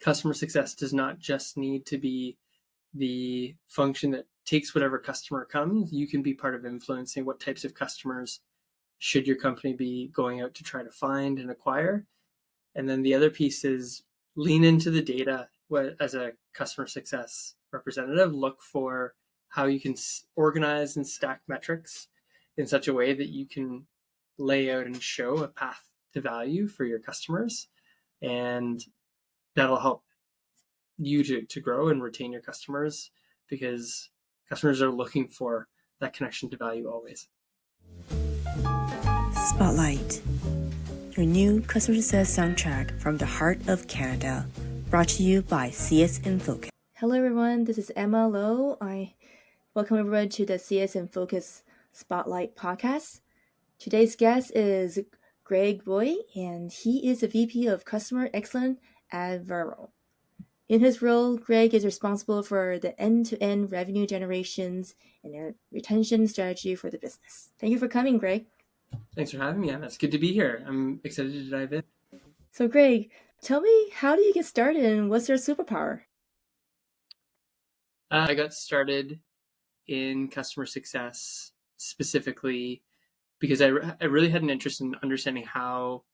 customer success does not just need to be the function that takes whatever customer comes. You can be part of influencing what types of customers should your company be going out to try to find and acquire. And then the other piece is lean into the data. As a customer success representative, look for how you can organize and stack metrics in such a way that you can lay out and show a path to value for your customers. And that'll help you to grow and retain your customers, because customers are looking for that connection to value always. Spotlight, your new customer success soundtrack from the heart of Canada, brought to you by CS in Focus. Hello everyone, this is Emma Lowe. I welcome everyone to the CS in Focus Spotlight podcast. Today's guest is Greg Roy, and he is the VP of Customer Excellence at Uvaro. In his role, Greg is responsible for the end-to-end revenue generations and retention strategy for the business. Thank you for coming, Greg. Thanks for having me, Anna. It's good to be here. I'm excited to dive in. So, Greg, tell me, how do you get started and what's your superpower? I got started in customer success specifically because I really had an interest in understanding how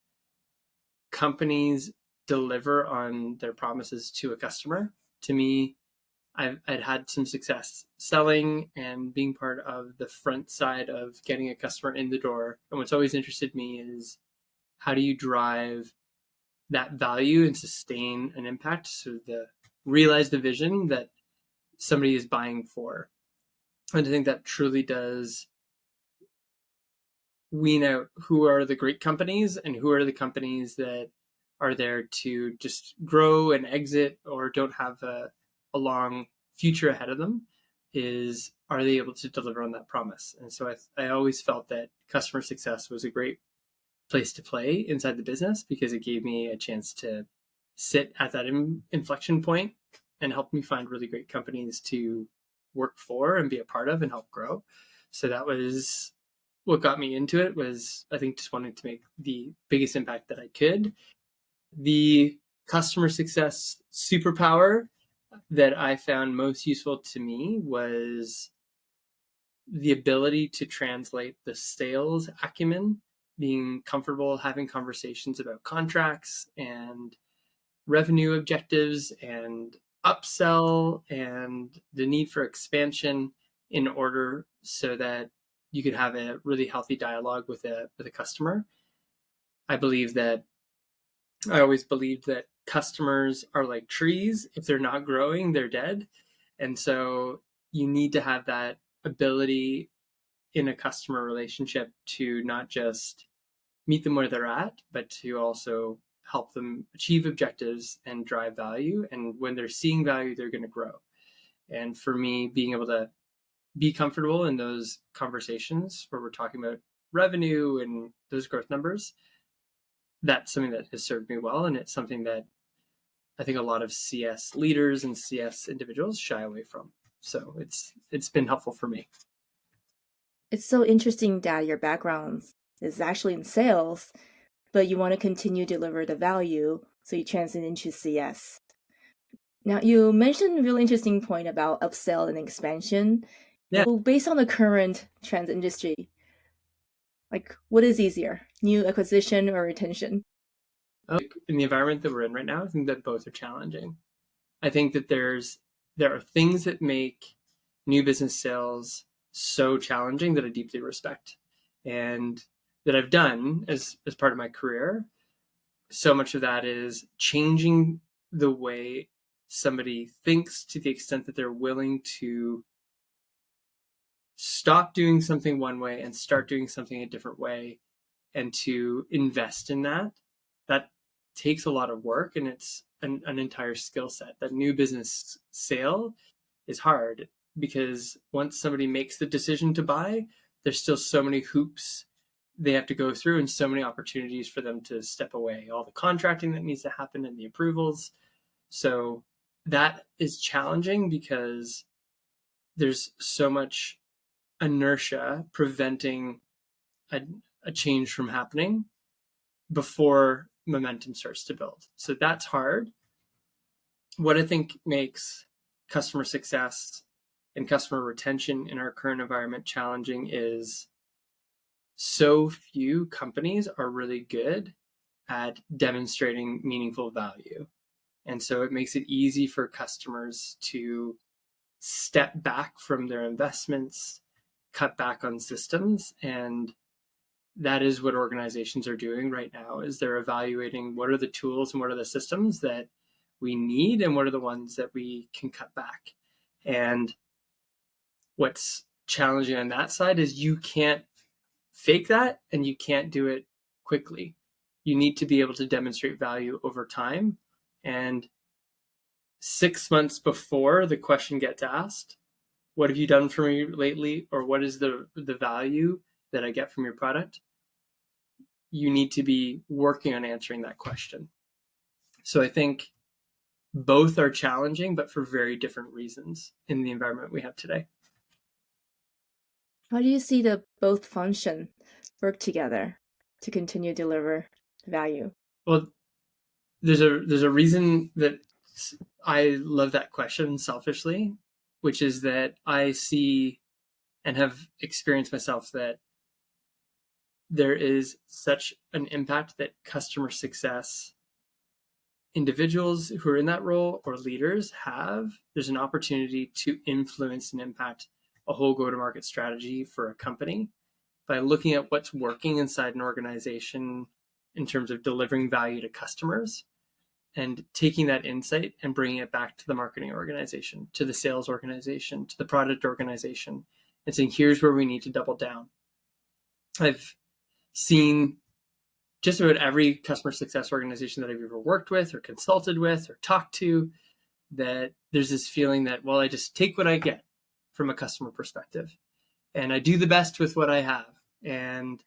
companies deliver on their promises to a customer. To me, I'd had some success selling and being part of the front side of getting a customer in the door. And what's always interested me is, how do you drive that value and sustain an impact, so realize the vision that somebody is buying for. And I think that truly does wean out who are the great companies and who are the companies that are there to just grow and exit or don't have a long future ahead of them. Are they able to deliver on that promise? And so I always felt that customer success was a great place to play inside the business, because it gave me a chance to sit at that inflection point and help me find really great companies to work for and be a part of and help grow. So that was what got me into it, was I think just wanting to make the biggest impact that I could. The customer success superpower that I found most useful to me was the ability to translate the sales acumen, being comfortable having conversations about contracts and revenue objectives and upsell and the need for expansion, in order so that you could have a really healthy dialogue with a customer. I always believed that customers are like trees. If they're not growing, they're dead. And so you need to have that ability in a customer relationship to not just meet them where they're at, but to also help them achieve objectives and drive value. And when they're seeing value, they're going to grow. And for me, being able to be comfortable in those conversations where we're talking about revenue and those growth numbers, that's something that has served me well. And it's something that I think a lot of CS leaders and CS individuals shy away from. So it's been helpful for me. It's so interesting that your background is actually in sales, but you want to continue to deliver the value, so you transit into CS. Now, you mentioned a really interesting point about upsell and expansion. Yeah. So based on the current trends industry, what is easier, new acquisition or retention? In the environment that we're in right now, I think that both are challenging. I think that there are things that make new business sales so challenging that I deeply respect, and that I've done as part of my career. So much of that is changing the way somebody thinks, to the extent that they're willing to stop doing something one way and start doing something a different way, and to invest in that. That takes a lot of work, and it's an entire skill set. That new business sale is hard, because once somebody makes the decision to buy, there's still so many hoops they have to go through and so many opportunities for them to step away, all the contracting that needs to happen and the approvals. So that is challenging, because there's so much inertia preventing a change from happening before momentum starts to build. So that's hard. what I think makes customer success and customer retention in our current environment challenging is so few companies are really good at demonstrating meaningful value. And so it makes it easy for customers to step back from their investments, cut back on systems. And that is what organizations are doing right now, is they're evaluating what are the tools and what are the systems that we need and what are the ones that we can cut back. And what's challenging on that side is you can't fake that and you can't do it quickly. You need to be able to demonstrate value over time. And 6 months before the question gets asked, what have you done for me lately? Or what is the value that I get from your product? You need to be working on answering that question. So I think both are challenging, but for very different reasons in the environment we have today. How do you see the both function work together to continue to deliver value? Well, there's a reason that I love that question selfishly, which is that I see and have experienced myself that there is such an impact that customer success individuals who are in that role or leaders have. There's an opportunity to influence and impact a whole go-to-market strategy for a company by looking at what's working inside an organization in terms of delivering value to customers and taking that insight and bringing it back to the marketing organization, to the sales organization, to the product organization, and saying, here's where we need to double down. I've seen just about every customer success organization that I've ever worked with or consulted with or talked to, that there's this feeling that, well, I just take what I get from a customer perspective and I do the best with what I have. And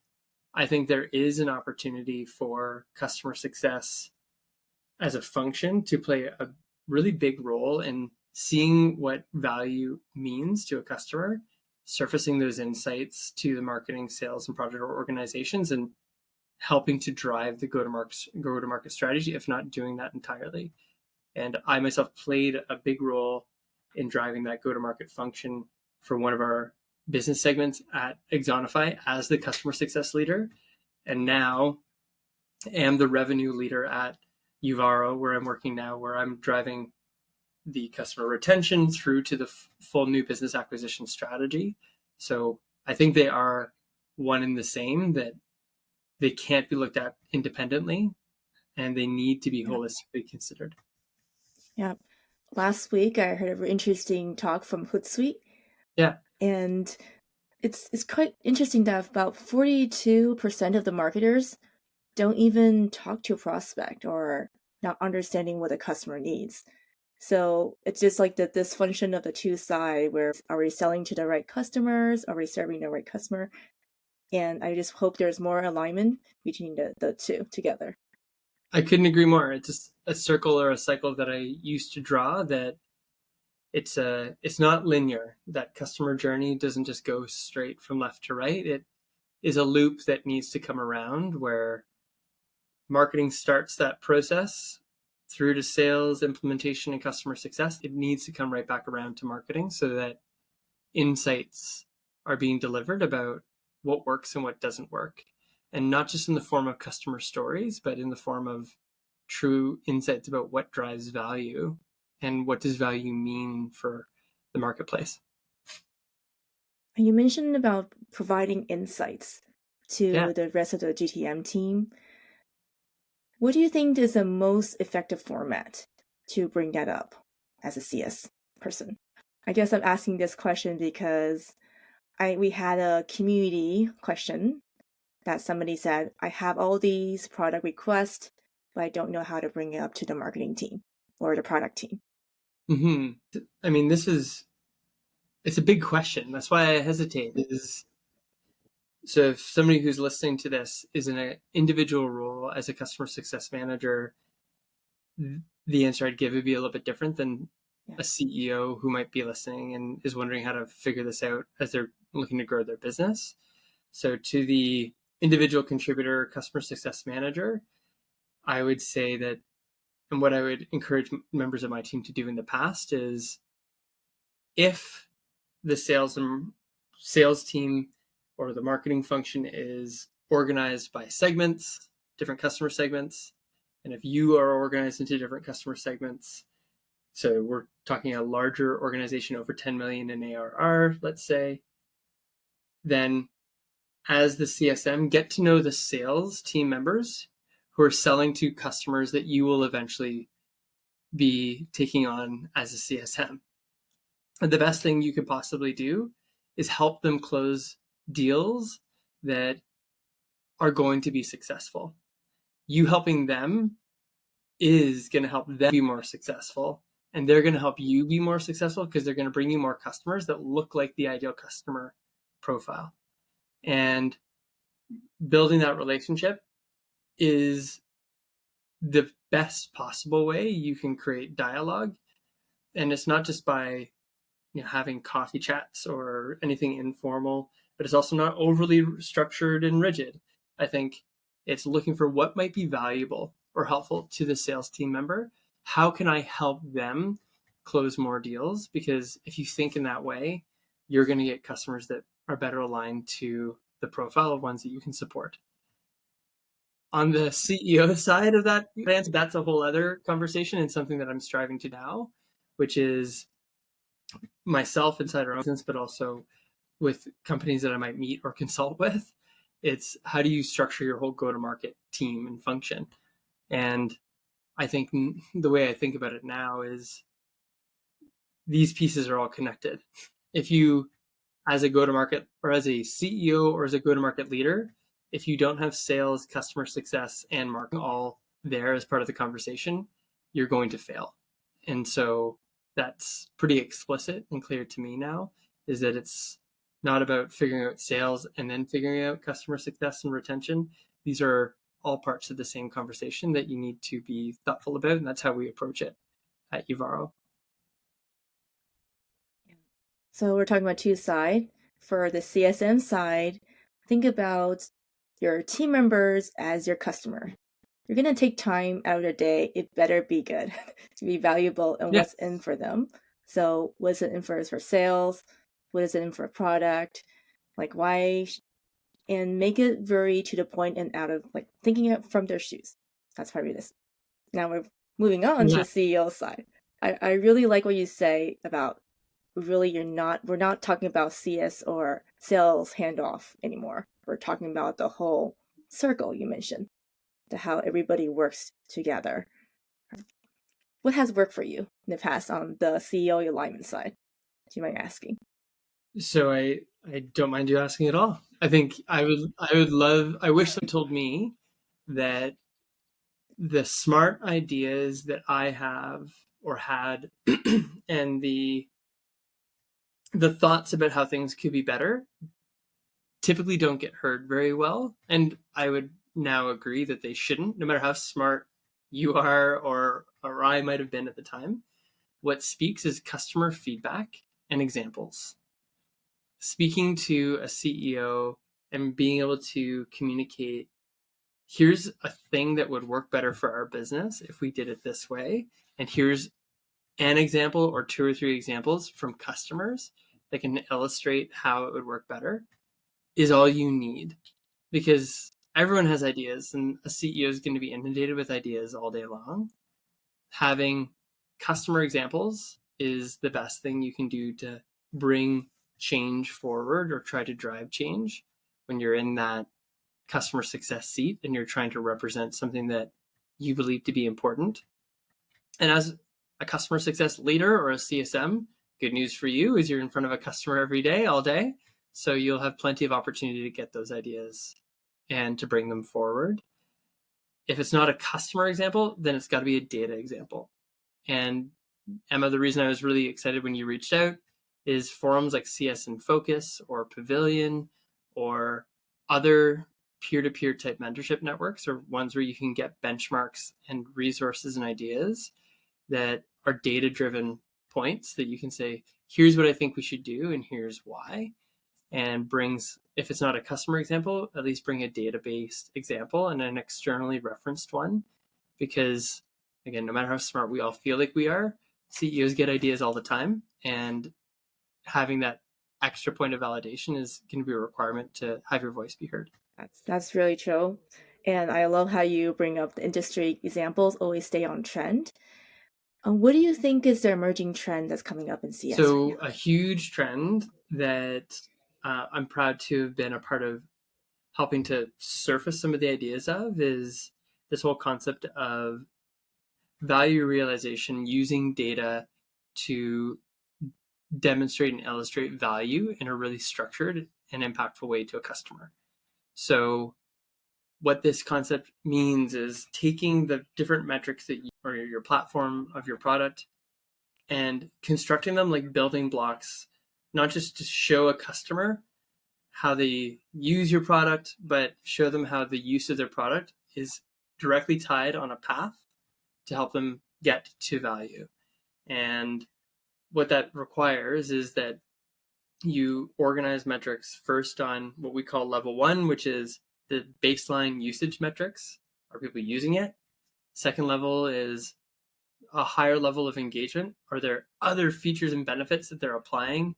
I think there is an opportunity for customer success as a function to play a really big role in seeing what value means to a customer, surfacing those insights to the marketing, sales, and product organizations, and helping to drive the go-to-market strategy, if not doing that entirely. And I myself played a big role in driving that go-to-market function for one of our business segments at Exonify as the customer success leader. And now am the revenue leader at Uvaro, where I'm working now, where I'm driving the customer retention through to the full new business acquisition strategy. So I think they are one and the same, that they can't be looked at independently and they need to be holistically considered. Yeah. Last week, I heard a very interesting talk from Hootsuite. Yeah. And it's quite interesting that about 42% of the marketers don't even talk to a prospect or not understanding what the customer needs. So it's just like the dysfunction of the two sides, where are we selling to the right customers? Are we serving the right customer? And I just hope there's more alignment between the two together. I couldn't agree more. It's just a circle or a cycle that I used to draw, that it's not linear. That customer journey doesn't just go straight from left to right. It is a loop that needs to come around, where marketing starts that process through to sales, implementation, and customer success. It needs to come right back around to marketing so that insights are being delivered about what works and what doesn't work. And not just in the form of customer stories, but in the form of true insights about what drives value and what does value mean for the marketplace. And you mentioned about providing insights to Yeah. the rest of the GTM team. What do you think is the most effective format to bring that up as a CS person? I guess I'm asking this question because we had a community question that somebody said, I have all these product requests, but I don't know how to bring it up to the marketing team or the product team. Mm-hmm. I mean, it's a big question. That's why I hesitate. So if somebody who's listening to this is in an individual role as a customer success manager, the answer I'd give would be a little bit different than a CEO who might be listening and is wondering how to figure this out as they're looking to grow their business. So to the individual contributor, customer success manager, I would say that And what I would encourage members of my team to do in the past is, if the sales team or the marketing function is organized by segments, different customer segments, and if you are organized into different customer segments, so we're talking a larger organization over 10 million in ARR, let's say, then as the CSM, get to know the sales team members who are selling to customers that you will eventually be taking on as a CSM. And the best thing you could possibly do is help them close deals that are going to be successful. You helping them is going to help them be more successful, and they're going to help you be more successful because they're going to bring you more customers that look like the ideal customer profile. And building that relationship is the best possible way you can create dialogue. And it's not just by having coffee chats or anything informal, but it's also not overly structured and rigid. I think it's looking for what might be valuable or helpful to the sales team member. How can I help them close more deals? Because if you think in that way, you're going to get customers that are better aligned to the profile of ones that you can support. On the CEO side of that, that's a whole other conversation and something that I'm striving to now, which is myself inside our own business, but also with companies that I might meet or consult with. It's how do you structure your whole go-to-market team and function? And I think the way I think about it now is these pieces are all connected. If you, as a go-to-market or as a CEO or as a go-to-market leader, if you don't have sales, customer success, and marketing all there as part of the conversation, you're going to fail. And so that's pretty explicit and clear to me now, is that it's not about figuring out sales and then figuring out customer success and retention. These are all parts of the same conversation that you need to be thoughtful about, and that's how we approach it at Uvaro. So we're talking about two sides. For the CSM side, think about your team members as your customer. You're going to take time out of the day. It better be good to be valuable and what's in for them. So what's it in for sales? What is it in for a product? Like why? And make it very to the point and out of like thinking it from their shoes. That's probably this. Now we're moving on to the CEO side. I really like what you say about really we're not talking about CS or sales handoff anymore. We're talking about the whole circle you mentioned, to how everybody works together. What has worked for you in the past on the CEO alignment side? Do you mind asking? So I don't mind you asking at all. I think I wish someone told me that the smart ideas that I have or had and the thoughts about how things could be better typically don't get heard very well. And I would now agree that they shouldn't, no matter how smart you are or I might have been at the time. What speaks is customer feedback and examples. Speaking to a CEO and being able to communicate, here's a thing that would work better for our business if we did it this way. And here's an example or two or three examples from customers that can illustrate how it would work better, is all you need. Because everyone has ideas and a CEO is going to be inundated with ideas all day long. Having customer examples is the best thing you can do to bring change forward or try to drive change when you're in that customer success seat and you're trying to represent something that you believe to be important. And as a customer success leader or a CSM, good news for you is you're in front of a customer every day, all day. So you'll have plenty of opportunity to get those ideas and to bring them forward. If it's not a customer example, then it's got to be a data example. And Emma, the reason I was really excited when you reached out is forums like CS in Focus or Pavilion or other peer-to-peer type mentorship networks are ones where you can get benchmarks and resources and ideas that are data-driven points that you can say, here's what I think we should do and here's why. And brings, if it's not a customer example, at least bring a data-based example and an externally referenced one. Because again, no matter how smart we all feel like we are, CEOs get ideas all the time, and having that extra point of validation is going to be a requirement to have your voice be heard. That's really true. And I love how you bring up the industry examples always stay on trend. What do you think is the emerging trend that's coming up in CS right So now? a huge trend that I'm proud to have been a part of helping to surface some of the ideas of is this whole concept of value realization using data to demonstrate and illustrate value in a really structured and impactful way to a customer. So what this concept means is taking the different metrics that you, or your platform of your product, and constructing them like building blocks, not just to show a customer how they use your product, but show them how the use of their product is directly tied on a path to help them get to value. And what that requires is that you organize metrics first on what we call level one, which is the baseline usage metrics. Are people using it? Second level is a higher level of engagement. Are there other features and benefits that they're applying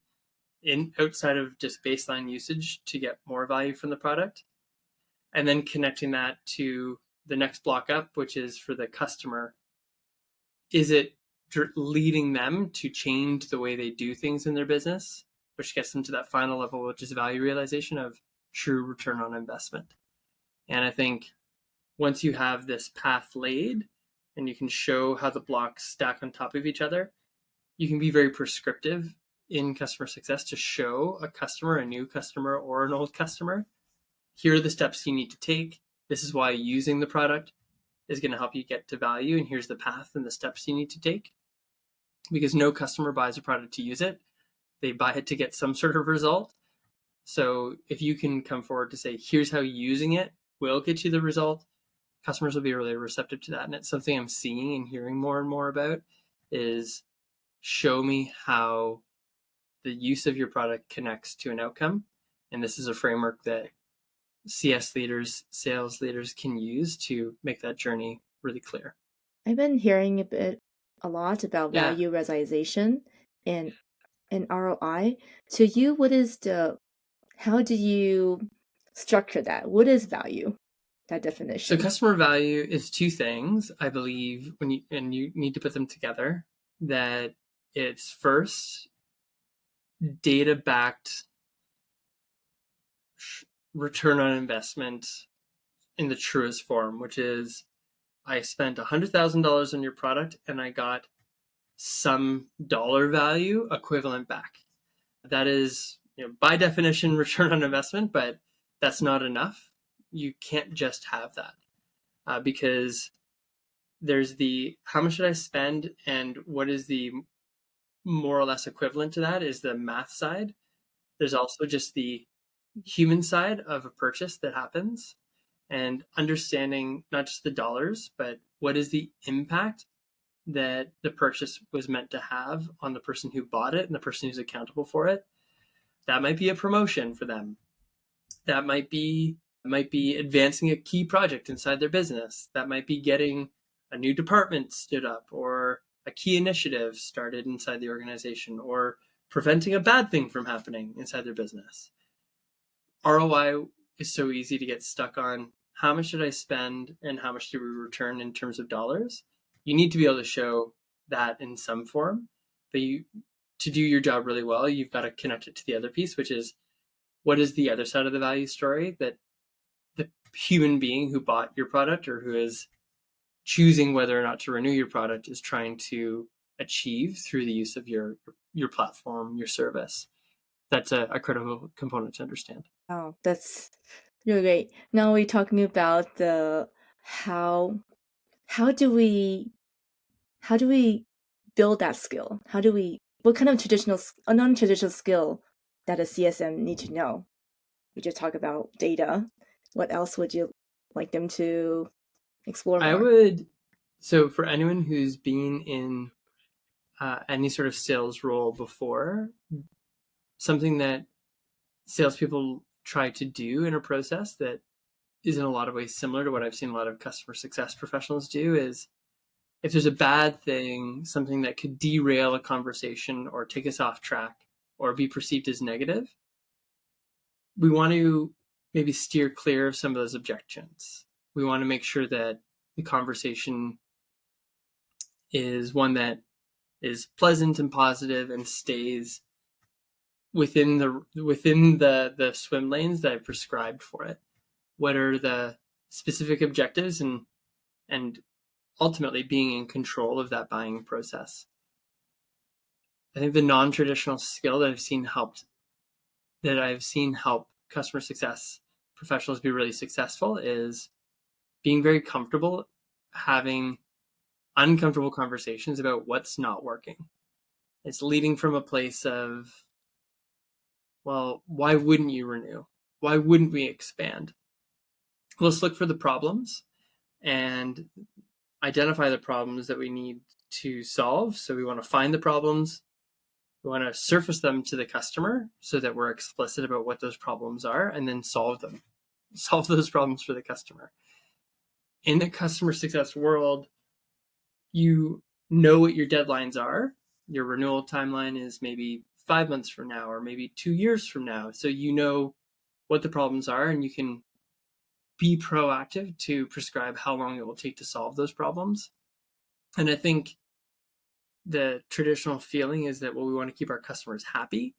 in outside of just baseline usage to get more value from the product? And then connecting that to the next block up, which is for the customer. Is it leading them to change the way they do things in their business, which gets them to that final level, which is value realization of true return on investment? And I think once you have this path laid and you can show how the blocks stack on top of each other, you can be very prescriptive in customer success to show a customer, a new customer or an old customer, here are the steps you need to take. This is why using the product is going to help you get to value. And here's the path and the steps you need to take. Because no customer buys a product to use it. They buy it to get some sort of result. So if you can come forward to say, here's how using it will get you the result, customers will be really receptive to that. And it's something I'm seeing and hearing more and more about is show me how the use of your product connects to an outcome. And this is a framework that CS leaders, sales leaders can use to make that journey really clear. I've been hearing a lot about Yeah. value realization and ROI. To you, how do you structure that? What is value? That So definition. customer value is two things, I believe, when you need to put them together. That it's first data backed return on investment in the truest form, which is I spent $100,000 on your product and I got some dollar value equivalent back. That is, by definition, return on investment, but that's not enough. You can't just have that because there's the how much should I spend and what is the more or less equivalent to that is the math side. There's also just the human side of a purchase that happens and understanding not just the dollars, but what is the impact that the purchase was meant to have on the person who bought it and the person who's accountable for it. That might be a promotion for them. That might be advancing a key project inside their business. That might be getting a new department stood up or a key initiative started inside the organization or preventing a bad thing from happening inside their business. ROI is so easy to get stuck on how much did I spend and how much do we return in terms of dollars. You need to be able to show that in some form, but to do your job really well, you've got to connect it to the other piece, which is what is the other side of the value story that the human being who bought your product or who is choosing whether or not to renew your product is trying to achieve through the use of your platform, your service. That's a critical component to understand. Oh, that's really great. Now we're talking about the how do we build that skill? What kind of non-traditional skill that a CSM need to know? We just talk about data. What else would you like them to explore I more? would, so for anyone who's been in any sort of sales role before, something that salespeople try to do in a process that is in a lot of ways similar to what I've seen a lot of customer success professionals do is if there's a bad thing, something that could derail a conversation or take us off track or be perceived as negative, we want to maybe steer clear of some of those objections. We want to make sure that the conversation is one that is pleasant and positive and stays within the swim lanes that I've prescribed for it. What are the specific objectives, and ultimately being in control of that buying process. I think the non-traditional skill that I've seen help customer success professionals be really successful is being very comfortable having uncomfortable conversations about what's not working. It's leading from a place of, well, why wouldn't you renew? Why wouldn't we expand? Let's look for the problems and identify the problems that we need to solve. So we want to find the problems. We want to surface them to the customer so that we're explicit about what those problems are, and then solve them. Solve those problems for the customer. In the customer success world, you know what your deadlines are. Your renewal timeline is maybe 5 months from now or maybe 2 years from now. So you know what the problems are, and you can be proactive to prescribe how long it will take to solve those problems. And I think the traditional feeling is that, well, we want to keep our customers happy.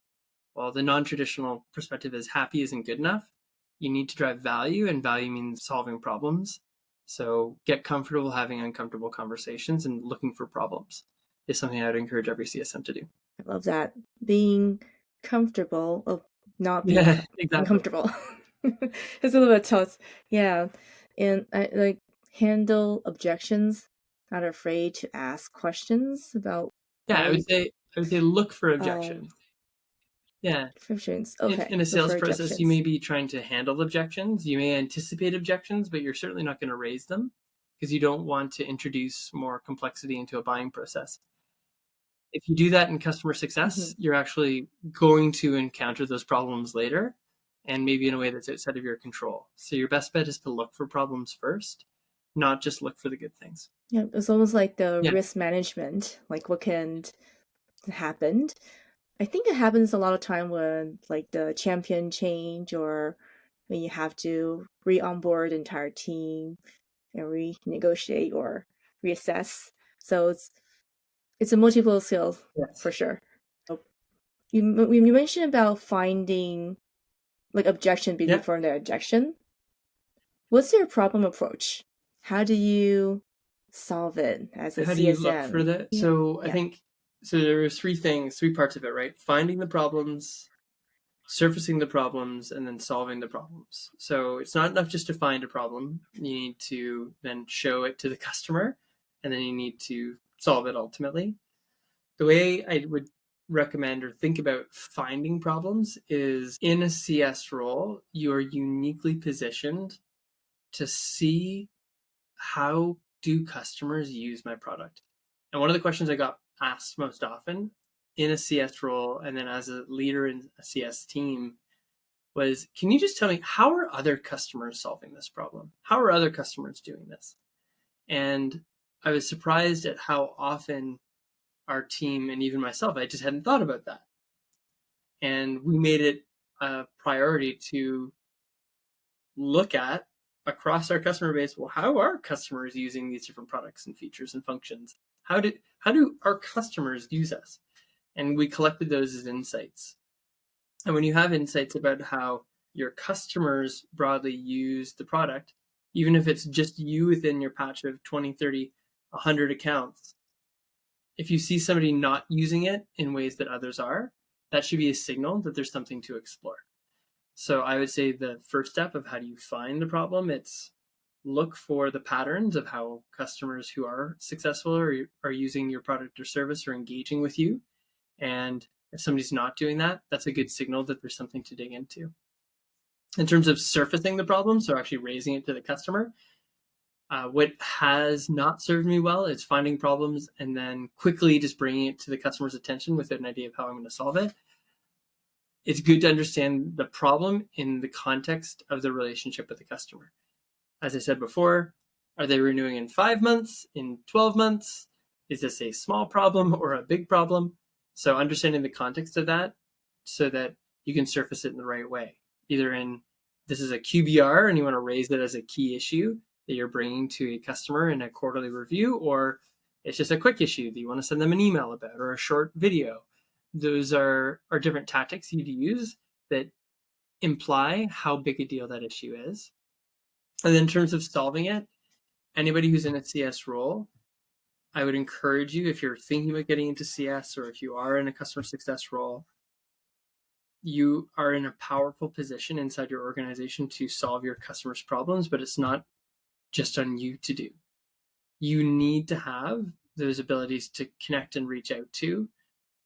While the non-traditional perspective is happy isn't good enough. You need to drive value, and value means solving problems. So get comfortable having uncomfortable conversations, and looking for problems is something I would encourage every CSM to do. I love that. Being comfortable of not being Exactly. uncomfortable. It's a little bit tough. Yeah. And I like handle objections, not afraid to ask questions about Yeah, why I would say look for objections. Yeah. objections. Okay. In a Look sales for process, you objections. may be trying to handle objections. You may anticipate objections, but you're certainly not going to raise them because you don't want to introduce more complexity into a buying process. If you do that in customer success, you're actually going to encounter those problems later, and maybe in a way that's outside of your control. So your best bet is to look for problems first, not just look for the good things. Yeah, it's almost like the Yeah. risk management, like what can happen. I think it happens a lot of time when like the champion change, or when you have to re-onboard the entire team and renegotiate or reassess. So it's a multiple skill Yes. for sure. You mentioned about finding like objection Yeah. before the objection. What's your problem approach? How do you solve it as a How do you look for CSM? that? So I think there are three parts of it, right? Finding the problems, surfacing the problems, and then solving the problems. So it's not enough just to find a problem. You need to then show it to the customer, and then you need to solve it ultimately. The way I would recommend or think about finding problems is, in a CS role, you are uniquely positioned to see, how do customers use my product? And one of the questions I got asked most often in a CS role, and then as a leader in a CS team, was, can you just tell me, how are other customers solving this problem? How are other customers doing this? And I was surprised at how often our team, and even myself, I just hadn't thought about that. And we made it a priority to look at across our customer base, well, how are customers using these different products and features and functions? How do our customers use us? And we collected those as insights. And when you have insights about how your customers broadly use the product, even if it's just you within your patch of 20, 30, 100 accounts, if you see somebody not using it in ways that others are, that should be a signal that there's something to explore. So I would say the first step of how do you find the problem, it's look for the patterns of how customers who are successful or are using your product or service or engaging with you. And if somebody's not doing that, that's a good signal that there's something to dig into. In terms of surfacing the problem, so actually raising it to the customer, what has not served me well is finding problems and then quickly just bringing it to the customer's attention with an idea of how I'm going to solve it. It's good to understand the problem in the context of the relationship with the customer. As I said before, Are they renewing in 5 months, in 12 months? Is this a small problem or a big problem? So understanding the context of that so that you can surface it in the right way. Either in this is a QBR and you want to raise it as a key issue that you're bringing to a customer in a quarterly review, or it's just a quick issue that you want to send them an email about or a short video. Those are different tactics you use that imply how big a deal that issue is. And then in terms of solving it, anybody who's in a CS role, I would encourage you, if you're thinking about getting into CS or if you are in a customer success role, you are in a powerful position inside your organization to solve your customers' problems, but it's not just on you to do. You need to have those abilities to connect and reach out to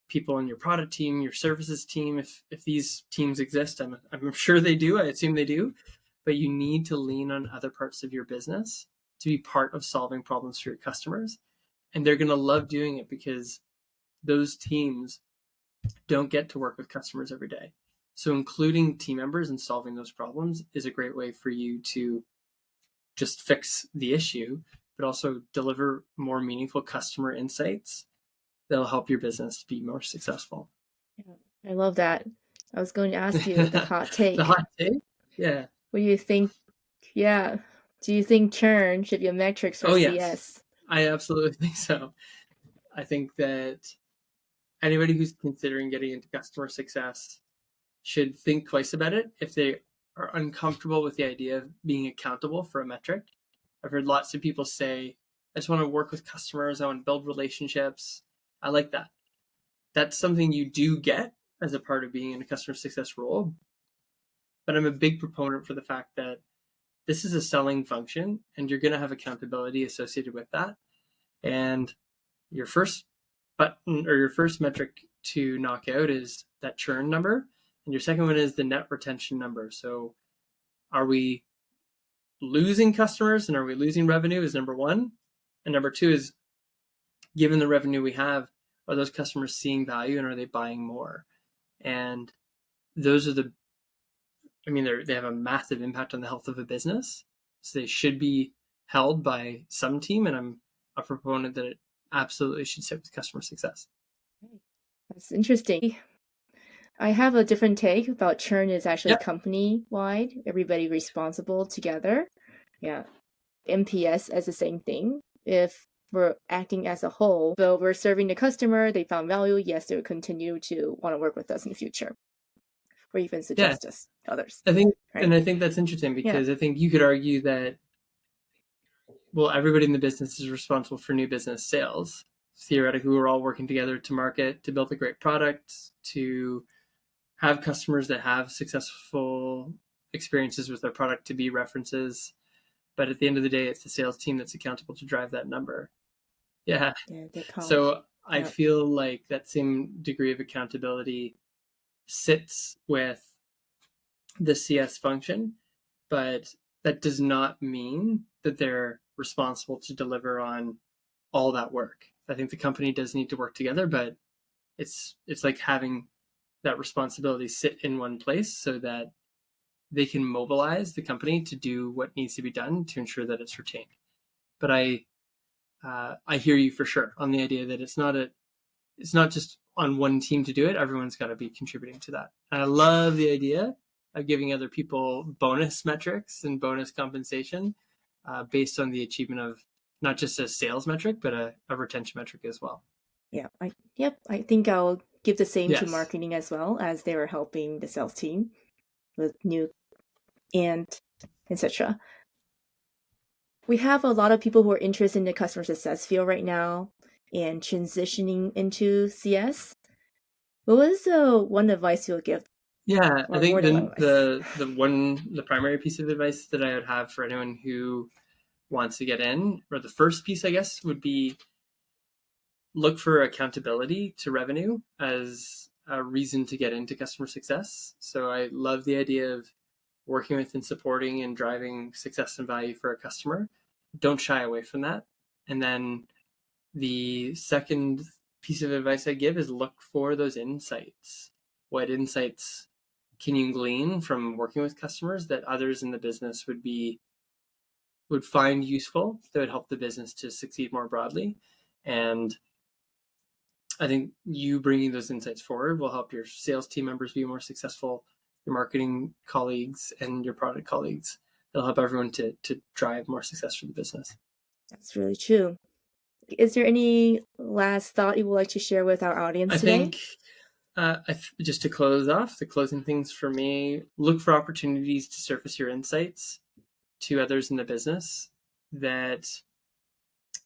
people on your product team, your services team. If these teams exist, I'm sure they do. I assume they do. But you need to lean on other parts of your business to be part of solving problems for your customers. And they're going to love doing it because those teams don't get to work with customers every day. So including team members and solving those problems is a great way for you to just fix the issue, but also deliver more meaningful customer insights that'll help your business be more successful. Yeah, I love that. I was going to ask you the hot take. The hot take? Yeah. What do you think? Yeah. Do you think churn should be a metric for CS? Yes. I absolutely think so. I think that anybody who's considering getting into customer success should think twice about it if they are uncomfortable with the idea of being accountable for a metric. I've heard lots of people say, I just want to work with customers. I want to build relationships. I like that. That's something you do get as a part of being in a customer success role. But I'm a big proponent for the fact that this is a selling function and you're going to have accountability associated with that. And your first button or your first metric to knock out is that churn number. And your second one is the net retention number. So are we losing customers and are we losing revenue is number one. And number two is, given the revenue we have, are those customers seeing value and are they buying more? And those are they have a massive impact on the health of a business. So they should be held by some team. And I'm a proponent that it absolutely should sit with customer success. That's interesting. I have a different take about churn is actually company-wide, everybody responsible together. Yeah. NPS as the same thing. If we're acting as a whole, though we're serving the customer, they found value, yes, they will continue to want to work with us in the future. Or even suggest us to others. I think that's interesting because I think you could argue that, well, everybody in the business is responsible for new business sales. Theoretically, we're all working together to market, to build a great product, to have customers that have successful experiences with their product to be references. But at the end of the day, it's the sales team that's accountable to drive that number. Yeah. So I feel like that same degree of accountability sits with the CS function, but that does not mean that they're responsible to deliver on all that work. I think the company does need to work together, but it's like having that responsibility sit in one place so that they can mobilize the company to do what needs to be done to ensure that it's retained. But I hear you for sure on the idea that it's not just on one team to do it. Everyone's got to be contributing to that. And I love the idea of giving other people bonus metrics and bonus compensation based on the achievement of not just a sales metric, but a retention metric as well. Yeah, I think I'll give the same to marketing as well, as they are helping the sales team with new and etc. We have a lot of people who are interested in the customer success field right now and transitioning into CS. What was one advice you'll give? Yeah, I think the primary piece of advice that I would have for anyone who wants to get in, or the first piece, I guess, would be look for accountability to revenue as a reason to get into customer success. So I love the idea of working with and supporting and driving success and value for a customer. Don't shy away from that. And then the second piece of advice I give is look for those insights. What insights can you glean from working with customers that others in the business would be would find useful that would help the business to succeed more broadly. And I think you bringing those insights forward will help your sales team members be more successful, your marketing colleagues, and your product colleagues. It'll help everyone to drive more success for the business. That's really true. Is there any last thought you would like to share with our audience today? I think just to close off, the closing things for me, look for opportunities to surface your insights to others in the business. That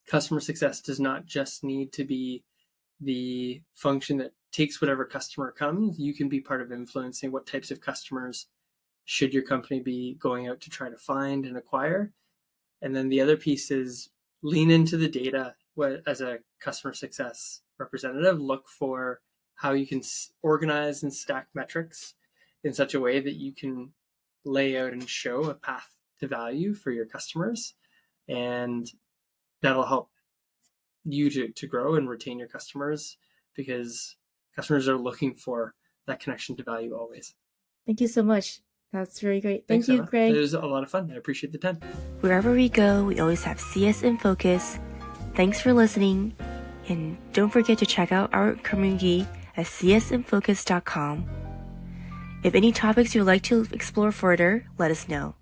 customer success does not just need to be the function that takes whatever customer comes. You can be part of influencing what types of customers should your company be going out to try to find and acquire. And then the other piece is lean into the data. As a customer success representative, look for how you can organize and stack metrics in such a way that you can lay out and show a path to value for your customers. And that'll help you to grow and retain your customers, because customers are looking for that connection to value always. Thank you so much. That's very great. Thanks, Thank you, Emma. Greg. It was a lot of fun. I appreciate the time. Wherever we go, we always have CS in focus. Thanks for listening, and don't forget to check out our community at csinfocus.com. If any topics you'd like to explore further, let us know.